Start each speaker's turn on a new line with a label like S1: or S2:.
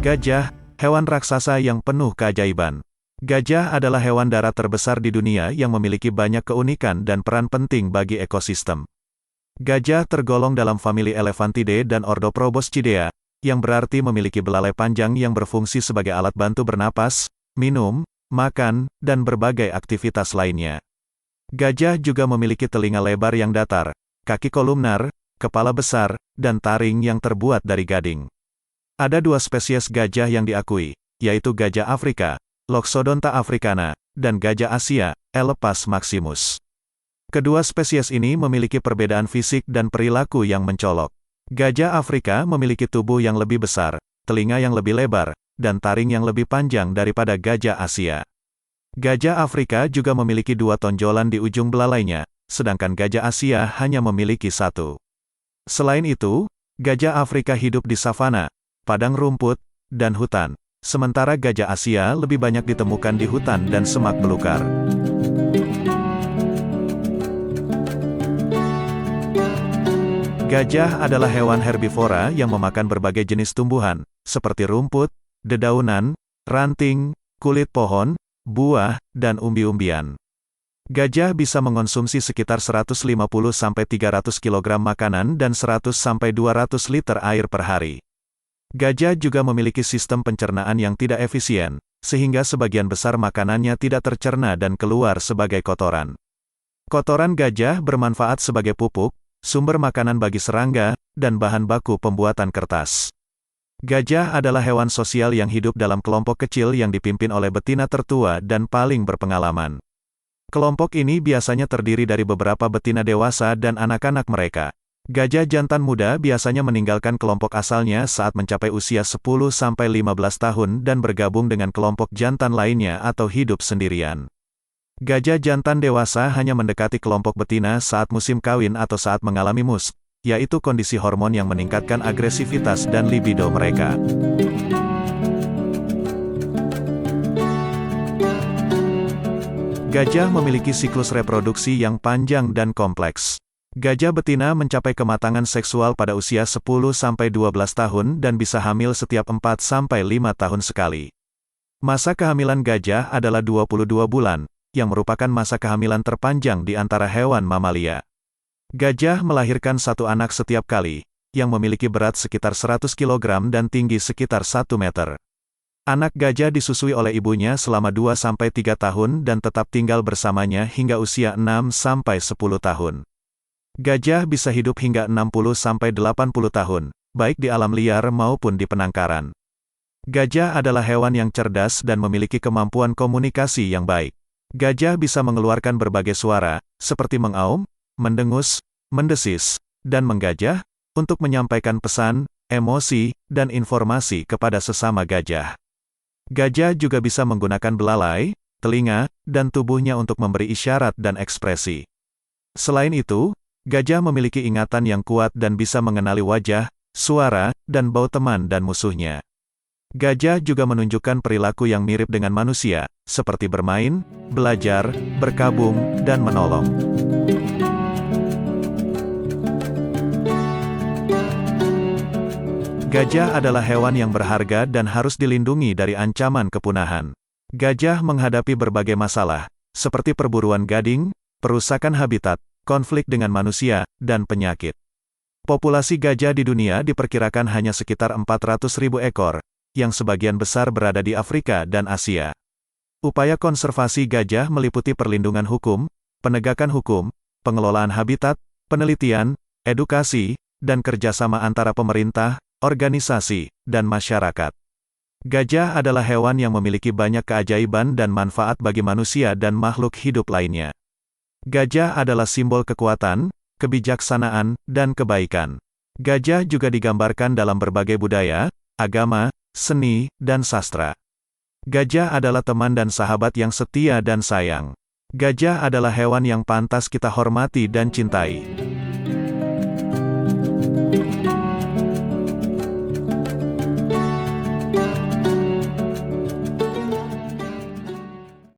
S1: Gajah, hewan raksasa yang penuh keajaiban. Gajah adalah hewan darat terbesar di dunia yang memiliki banyak keunikan dan peran penting bagi ekosistem. Gajah tergolong dalam famili Elephantidae dan ordo Proboscidea, yang berarti memiliki belalai panjang yang berfungsi sebagai alat bantu bernapas, minum, makan, dan berbagai aktivitas lainnya. Gajah juga memiliki telinga lebar yang datar, kaki kolumnar, kepala besar, dan taring yang terbuat dari gading. Ada dua spesies gajah yang diakui, yaitu gajah Afrika, Loxodonta africana, dan gajah Asia, Elephas maximus. Kedua spesies ini memiliki perbedaan fisik dan perilaku yang mencolok. Gajah Afrika memiliki tubuh yang lebih besar, telinga yang lebih lebar, dan taring yang lebih panjang daripada gajah Asia. Gajah Afrika juga memiliki dua tonjolan di ujung belalainya, sedangkan gajah Asia hanya memiliki satu. Selain itu, gajah Afrika hidup di savana, padang rumput, dan hutan, sementara gajah Asia lebih banyak ditemukan di hutan dan semak belukar. Gajah adalah hewan herbivora yang memakan berbagai jenis tumbuhan, seperti rumput, dedaunan, ranting, kulit pohon, buah, dan umbi-umbian. Gajah bisa mengonsumsi sekitar 150-300 kg makanan dan 100-200 liter air per hari. Gajah juga memiliki sistem pencernaan yang tidak efisien, sehingga sebagian besar makanannya tidak tercerna dan keluar sebagai kotoran. Kotoran gajah bermanfaat sebagai pupuk, sumber makanan bagi serangga, dan bahan baku pembuatan kertas. Gajah adalah hewan sosial yang hidup dalam kelompok kecil yang dipimpin oleh betina tertua dan paling berpengalaman. Kelompok ini biasanya terdiri dari beberapa betina dewasa dan anak-anak mereka. Gajah jantan muda biasanya meninggalkan kelompok asalnya saat mencapai usia 10-15 tahun dan bergabung dengan kelompok jantan lainnya atau hidup sendirian. Gajah jantan dewasa hanya mendekati kelompok betina saat musim kawin atau saat mengalami mus, yaitu kondisi hormon yang meningkatkan agresivitas dan libido mereka. Gajah memiliki siklus reproduksi yang panjang dan kompleks. Gajah betina mencapai kematangan seksual pada usia 10-12 tahun dan bisa hamil setiap 4-5 tahun sekali. Masa kehamilan gajah adalah 22 bulan, yang merupakan masa kehamilan terpanjang di antara hewan mamalia. Gajah melahirkan satu anak setiap kali, yang memiliki berat sekitar 100 kg dan tinggi sekitar 1 meter. Anak gajah disusui oleh ibunya selama 2-3 tahun dan tetap tinggal bersamanya hingga usia 6-10 tahun. Gajah bisa hidup hingga 60-80 tahun, baik di alam liar maupun di penangkaran. Gajah adalah hewan yang cerdas dan memiliki kemampuan komunikasi yang baik. Gajah bisa mengeluarkan berbagai suara, seperti mengaum, mendengus, mendesis, dan menggajah, untuk menyampaikan pesan, emosi, dan informasi kepada sesama gajah. Gajah juga bisa menggunakan belalai, telinga, dan tubuhnya untuk memberi isyarat dan ekspresi. Selain itu, gajah memiliki ingatan yang kuat dan bisa mengenali wajah, suara, dan bau teman dan musuhnya. Gajah juga menunjukkan perilaku yang mirip dengan manusia, seperti bermain, belajar, berkabung, dan menolong. Gajah adalah hewan yang berharga dan harus dilindungi dari ancaman kepunahan. Gajah menghadapi berbagai masalah, seperti perburuan gading, perusakan habitat, konflik dengan manusia, dan penyakit. Populasi gajah di dunia diperkirakan hanya sekitar 400.000 ekor, yang sebagian besar berada di Afrika dan Asia. Upaya konservasi gajah meliputi perlindungan hukum, penegakan hukum, pengelolaan habitat, penelitian, edukasi, dan kerjasama antara pemerintah, organisasi, dan masyarakat. Gajah adalah hewan yang memiliki banyak keajaiban dan manfaat bagi manusia dan makhluk hidup lainnya. Gajah adalah simbol kekuatan, kebijaksanaan, dan kebaikan. Gajah juga digambarkan dalam berbagai budaya, agama, seni, dan sastra. Gajah adalah teman dan sahabat yang setia dan sayang. Gajah adalah hewan yang pantas kita hormati dan cintai.